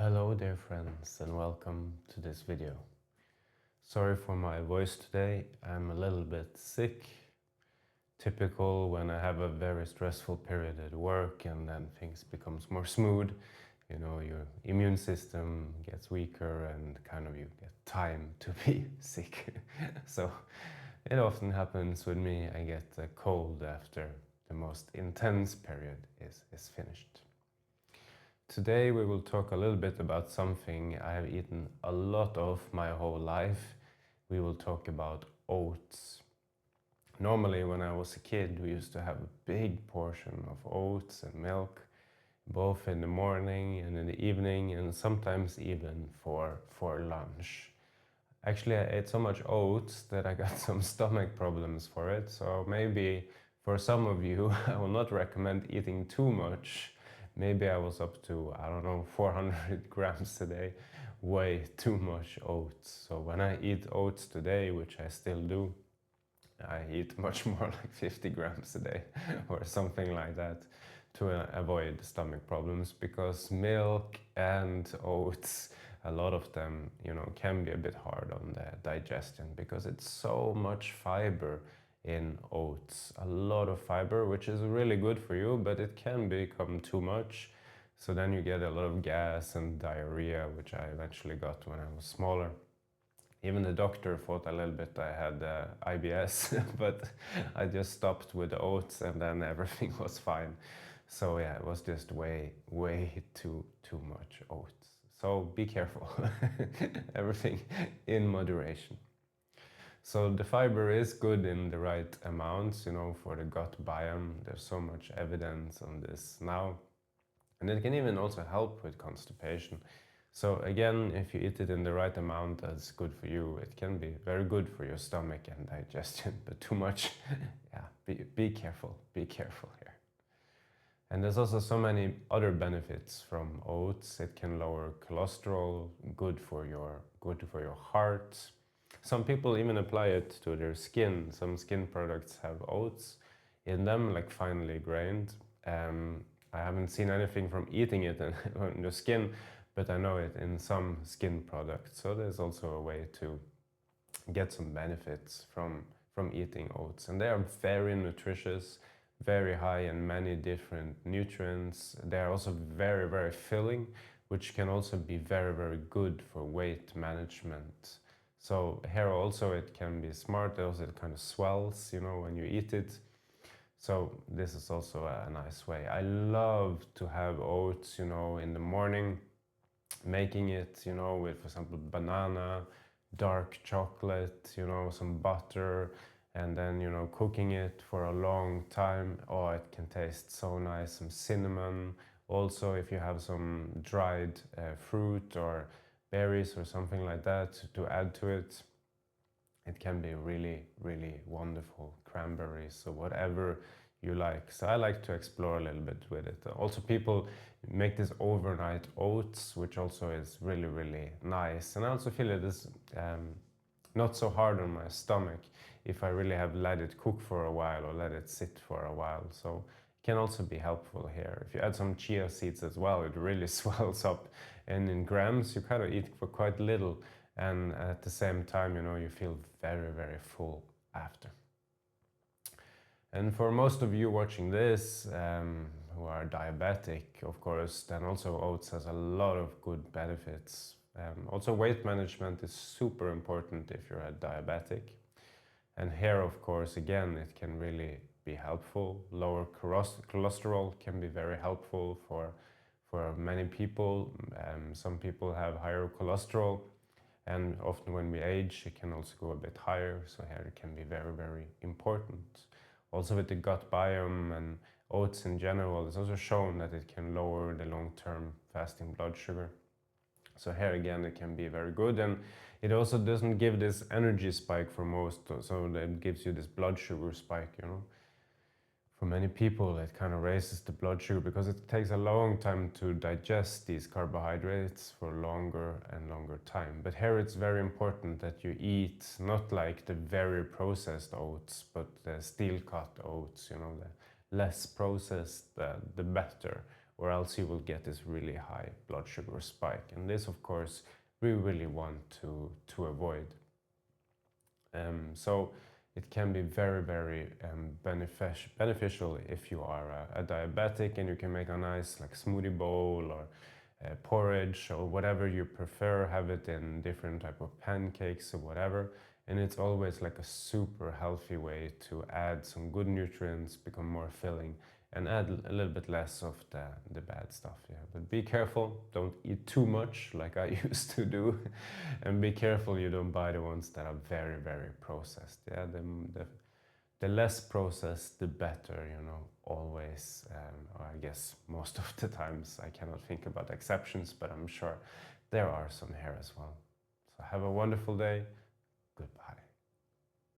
Hello dear friends and welcome to this video. Sorry for my voice today, I'm a little bit sick. Typical when I have a very stressful period at work and then things becomes more smooth. You know, your immune system gets weaker and kind of you get time to be sick. So it often happens with me, I get a cold after the most intense period is finished. Today we will talk a little bit about something I have eaten a lot of my whole life. We will talk about oats. Normally when I was a kid we used to have a big portion of oats and milk, both in the morning and in the evening and sometimes even for lunch. Actually I ate so much oats that I got some stomach problems for it, so maybe for some of you I will not recommend eating too much. Maybe I was up to, I don't know, 400 grams a day, way too much oats. So when I eat oats today, which I still do, I eat much more like 50 grams a day or something like that to avoid stomach problems, because milk and oats, a lot of them, you know, can be a bit hard on the digestion because it's so much fiber in oats, a lot of fiber, which is really good for you, but it can become too much. So then you get a lot of gas and diarrhea, which I eventually got when I was smaller. Even the doctor thought a little bit I had IBS, but I just stopped with the oats and then everything was fine. So yeah, it was just way too much oats. So be careful, everything in moderation. So the fiber is good in the right amounts, you know, for the gut biome. There's so much evidence on this now. And it can even also help with constipation. So again, if you eat it in the right amount, that's good for you. It can be very good for your stomach and digestion, but too much, yeah, be careful here. And there's also so many other benefits from oats. It can lower cholesterol, good for your heart. Some people even apply it to their skin. Some skin products have oats in them, like finely grained. I haven't seen anything from eating it on the skin, but I know it in some skin products. So there's also a way to get some benefits from eating oats. And they are very nutritious, very high in many different nutrients. They are also very filling, which can also be very good for weight management. So here also it can be smart. Also it kind of swells, you know, when you eat it. So this is also a nice way. I love to have oats, you know, in the morning, making it, you know, with, for example, banana, dark chocolate, you know, some butter, and then, you know, cooking it for a long time. Oh, it can taste so nice. Some cinnamon. Also, if you have some dried fruit or berries or something like that to add to it, it can be really wonderful. Cranberries or whatever you like. So I like to explore a little bit with it. Also, people make this overnight oats, which also is really nice. And I also feel it is not so hard on my stomach if I really have let it cook for a while or let it sit for a while. So it can also be helpful here. If you add some chia seeds as well, it really swells up, and in grams you kind of eat for quite little, and at the same time, you know, you feel very full after. And for most of you watching this who are diabetic, of course, then also oats has a lot of good benefits. Also, weight management is super important if you're a diabetic. And here, of course, again, it can really be helpful. Lower cholesterol can be very helpful for many people. Some people have higher cholesterol, and often when we age, it can also go a bit higher. So here it can be very important. Also with the gut biome and oats in general, it's also shown that it can lower the long-term fasting blood sugar. So here again, it can be very good, and it also doesn't give this energy spike for most, so it gives you this blood sugar spike, you know. For many people, it kind of raises the blood sugar because it takes a long time to digest these carbohydrates for longer and longer time. But here it's very important that you eat not like the very processed oats, but the steel cut oats, you know, the less processed, the better. or else you will get this really high blood sugar spike. And this, of course, we really want to avoid. So it can be very, very beneficial if you are a diabetic, and you can make a nice like smoothie bowl or porridge or whatever you prefer. Have it in different type of pancakes or whatever. And it's always like a super healthy way to add some good nutrients, become more filling, and add a little bit less of the bad stuff. Yeah, but be careful, don't eat too much like I used to do, and be careful you don't buy the ones that are very, very processed. Yeah, the less processed, the better, you know, always. Or I guess most of the times. I cannot think about exceptions, but I'm sure there are some here as well. So have a wonderful day.